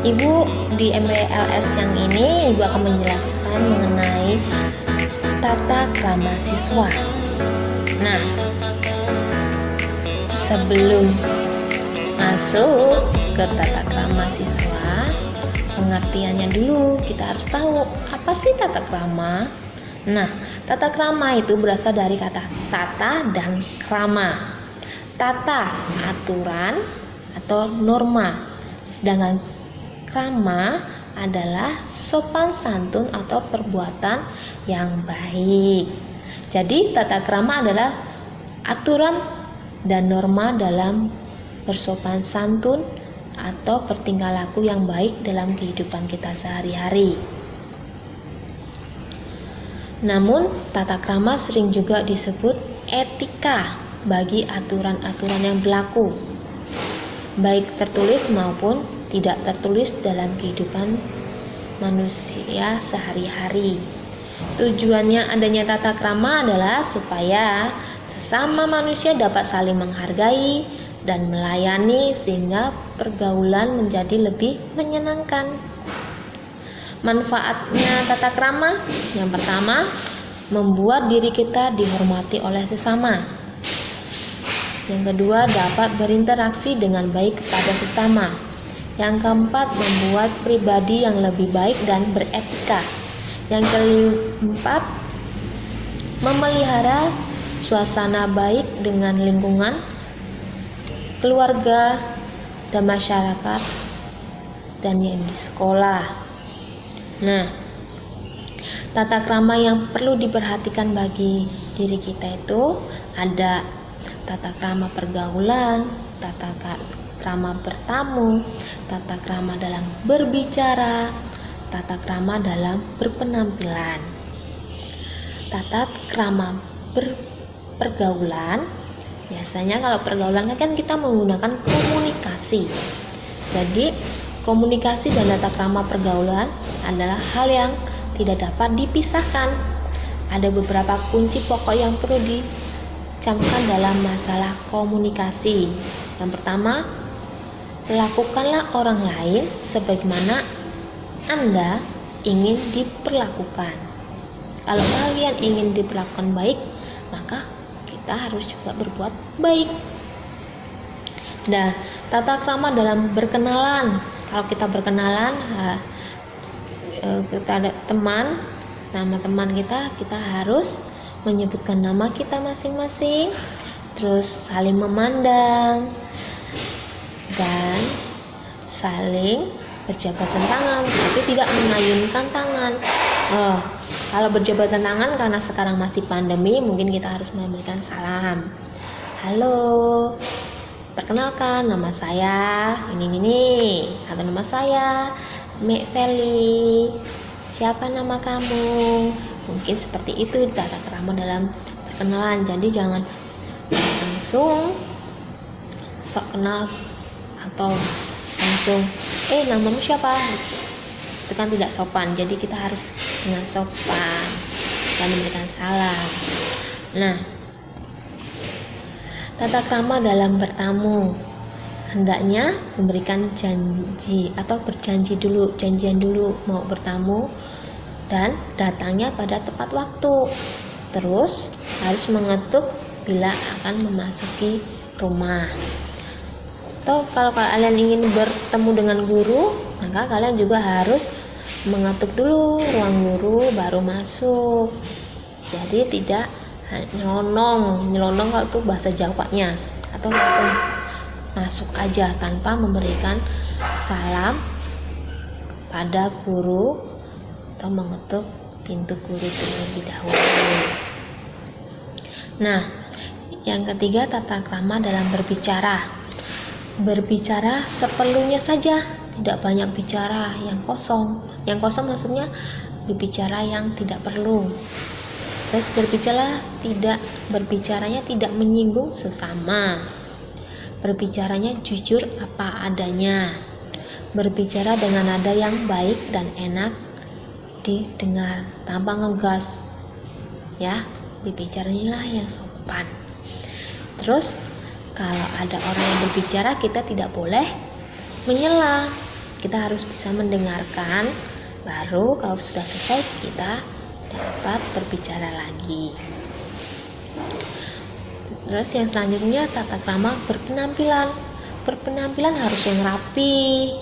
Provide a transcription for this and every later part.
Ibu di MPLS yang ini, Ibu akan menjelaskan mengenai tata krama siswa. Nah, sebelum masuk ke tata krama siswa, pengertiannya dulu kita harus tahu apa sih tata krama. Nah, tata krama itu berasal dari kata tata dan krama. Tata, aturan atau norma, sedangkan krama adalah sopan santun atau perbuatan yang baik. Jadi tata krama adalah aturan dan norma dalam bersopan santun atau bertingkah laku yang baik dalam kehidupan kita sehari-hari. Namun tata krama sering juga disebut etika bagi aturan-aturan yang berlaku, baik tertulis maupun tidak tertulis dalam kehidupan manusia sehari-hari. Tujuannya adanya tata krama adalah supaya sesama manusia dapat saling menghargai dan melayani sehingga pergaulan menjadi lebih menyenangkan. Manfaatnya tata krama, yang pertama, membuat diri kita dihormati oleh sesama. Yang kedua, dapat berinteraksi dengan baik kepada sesama. Yang keempat, membuat pribadi yang lebih baik dan beretika. Yang keempat, memelihara suasana baik dengan lingkungan, keluarga, dan masyarakat, dan yang di sekolah. Nah, tata krama yang perlu diperhatikan bagi diri kita itu ada tata krama pergaulan, tata krama bertamu, tata krama dalam berbicara, tata krama dalam berpenampilan. Tata krama pergaulan, biasanya kalau pergaulan kan kita menggunakan komunikasi. Jadi komunikasi dan tata krama pergaulan adalah hal yang tidak dapat dipisahkan. Ada beberapa kunci pokok yang perlu dicamkan dalam masalah komunikasi. Yang pertama, lakukanlah orang lain sebagaimana Anda ingin diperlakukan. Kalau kalian ingin diperlakukan baik, maka kita harus juga berbuat baik. Nah, tata krama dalam berkenalan. Kalau kita berkenalan, kita ada teman, sama teman kita harus menyebutkan nama kita masing-masing, terus saling memandang dan saling berjabatan tangan, tapi tidak mengayunkan tangan. Kalau berjabatan tangan karena sekarang masih pandemi, mungkin kita harus memberikan salam. Halo, perkenalkan nama saya ini atau nama saya Mek Feli. Siapa nama kamu? Mungkin seperti itu tata krama dalam perkenalan. Jadi jangan langsung sok kenal atau langsung namamu siapa? Itu kan tidak sopan. Jadi kita harus dengan sopan dan memberikan salam. Nah, tata krama dalam bertamu, hendaknya memberikan janji atau janjian dulu mau bertamu dan datangnya pada tepat waktu. Terus harus mengetuk bila akan memasuki rumah. Atau kalau kalian ingin bertemu dengan guru, maka kalian juga harus mengetuk dulu ruang guru baru masuk. Jadi tidak nyelonong kalau itu bahasa Jawanya, atau langsung masuk aja tanpa memberikan salam pada guru atau mengetuk pintu guru terlebih dahulu. Nah, yang ketiga, tata krama dalam berbicara. Berbicara seperlunya saja, tidak banyak bicara yang kosong. Yang kosong maksudnya berbicara yang tidak perlu. Terus berbicaranya tidak menyinggung sesama. Berbicaranya jujur apa adanya. Berbicara dengan nada yang baik dan enak didengar tanpa ngegas. Ya, berbicaranya yang sopan. Terus kalau ada orang yang berbicara, kita tidak boleh menyela. Kita harus bisa mendengarkan, baru kalau sudah selesai kita dapat berbicara lagi. Terus yang selanjutnya tata krama berpenampilan. Berpenampilan harus yang rapi,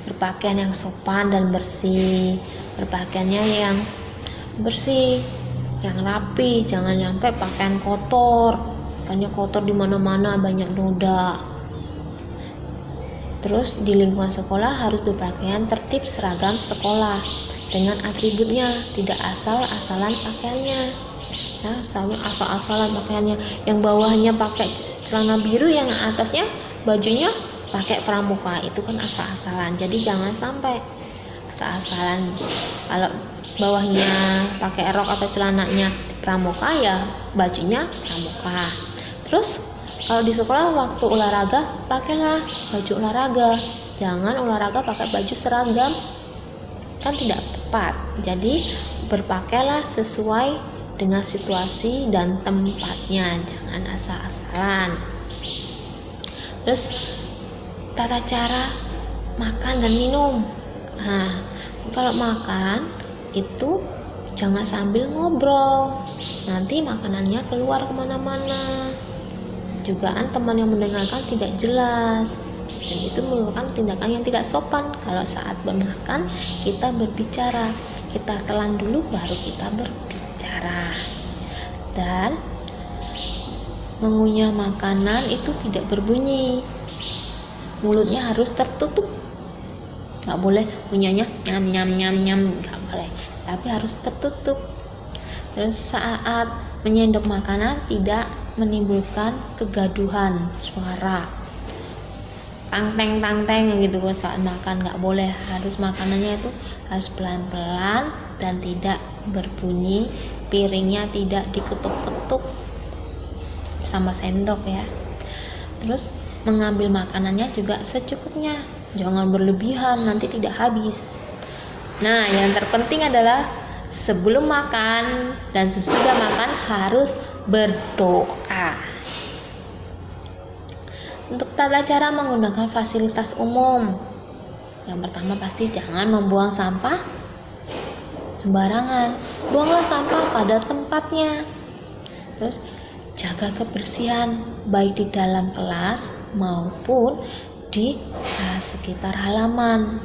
berpakaian yang sopan dan bersih, berpakaiannya yang bersih, yang rapi, jangan sampai pakaian kotor, pakaiannya kotor di mana-mana, banyak noda. Terus di lingkungan sekolah harus berpakaian tertib seragam sekolah dengan atributnya, tidak asal-asalan pakaiannya. Ya, asal-asalan pakaiannya, yang bawahnya pakai celana biru, yang atasnya bajunya pakai pramuka, itu kan asal-asalan. Jadi jangan sampai asal-asalan. Kalau bawahnya pakai rok atau celananya pramuka, ya bajunya pramuka. Terus kalau di sekolah waktu olahraga, pakailah baju olahraga. Jangan olahraga pakai baju seragam, kan tidak tepat. Jadi berpakailah sesuai dengan situasi dan tempatnya, jangan asal-asalan. Terus tata cara makan dan minum. Nah, kalau makan itu jangan sambil ngobrol, nanti makanannya keluar kemana-mana. Jugaan teman yang mendengarkan tidak jelas, dan itu merupakan tindakan yang tidak sopan. Kalau saat bermakan kita berbicara, kita telan dulu baru kita berbicara. Dan mengunyah makanan itu tidak berbunyi, mulutnya harus tertutup, nggak boleh ngunyahnya nyam nyam nyam nyam, nggak boleh, tapi harus tertutup. Terus saat menyendok makanan tidak menimbulkan kegaduhan suara tang teng gitu saat makan, nggak boleh. Harus makanannya itu harus pelan-pelan dan tidak berbunyi, piringnya tidak diketuk-ketuk sama sendok ya. Terus mengambil makanannya juga secukupnya, jangan berlebihan, nanti tidak habis. Nah, yang terpenting adalah sebelum makan dan sesudah makan harus berdoa. Untuk tata cara menggunakan fasilitas umum, yang pertama pasti jangan membuang sampah sembarangan, buanglah sampah pada tempatnya. Terus jaga kebersihan baik di dalam kelas maupun di sekitar halaman.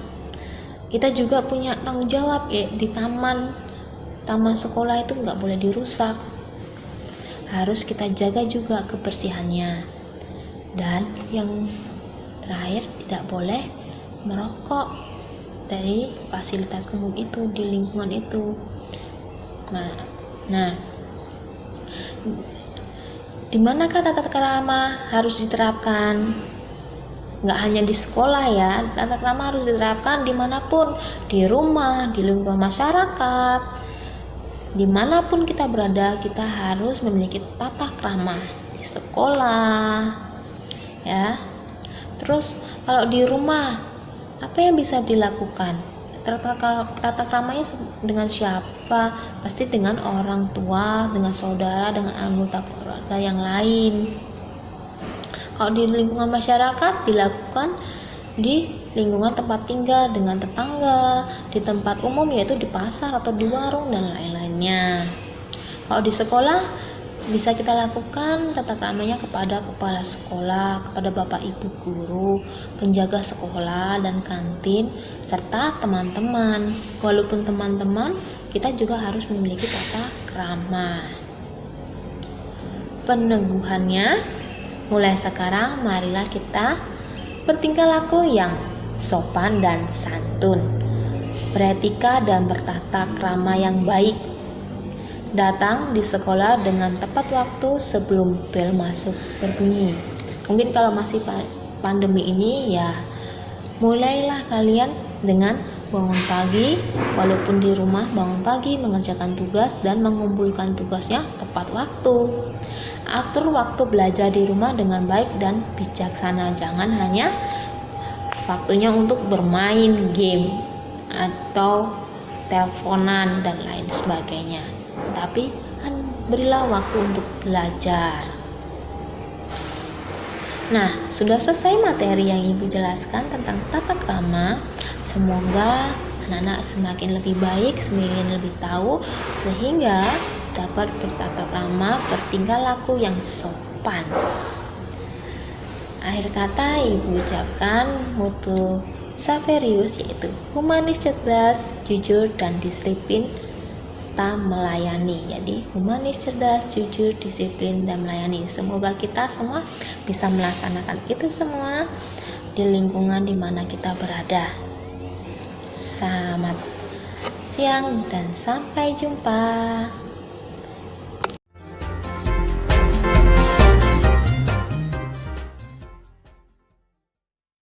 Kita juga punya tanggung jawab ya, di taman sekolah itu nggak boleh dirusak, harus kita jaga juga kebersihannya. Dan yang terakhir, tidak boleh merokok dari fasilitas umum itu, di lingkungan itu. Nah, di manakah tata krama harus diterapkan? Nggak hanya di sekolah ya, tata krama harus diterapkan dimanapun, di rumah, di lingkungan masyarakat, dimanapun kita berada, kita harus memiliki tata krama. Di sekolah ya. Terus kalau di rumah, apa yang bisa dilakukan? Tata kramanya dengan siapa? Pasti dengan orang tua, dengan saudara, dengan anggota keluarga yang lain. Kalau di lingkungan masyarakat, dilakukan di lingkungan tempat tinggal, dengan tetangga, di tempat umum yaitu di pasar atau di warung dan lain-lainnya. Kalau di sekolah, bisa kita lakukan tata kramanya kepada kepala sekolah, kepada bapak ibu guru, penjaga sekolah dan kantin, serta teman-teman. Walaupun teman-teman, kita juga harus memiliki tata krama. Peneguhannya, mulai sekarang marilah kita bertingkah laku yang sopan dan santun, beretika dan bertata krama yang baik. Datang di sekolah dengan tepat waktu sebelum bel masuk berbunyi. Mungkin kalau masih pandemi ini ya, mulailah kalian dengan bangun pagi, walaupun di rumah bangun pagi, mengerjakan tugas dan mengumpulkan tugasnya tepat waktu. Atur waktu belajar di rumah dengan baik dan bijaksana. Jangan hanya waktunya untuk bermain game atau teleponan dan lain sebagainya, tapi berilah waktu untuk belajar. Nah, sudah selesai materi yang Ibu jelaskan tentang tata krama. Semoga anak-anak semakin lebih baik, semakin lebih tahu, sehingga dapat bertata krama, bertingkah laku yang sopan. Akhir kata Ibu ucapkan mutu Saverius, yaitu humanis, cerdas, jujur, dan disiplin serta melayani. Jadi humanis, cerdas, jujur, disiplin, dan melayani. Semoga kita semua bisa melaksanakan itu semua di lingkungan di mana kita berada. Selamat siang dan sampai jumpa.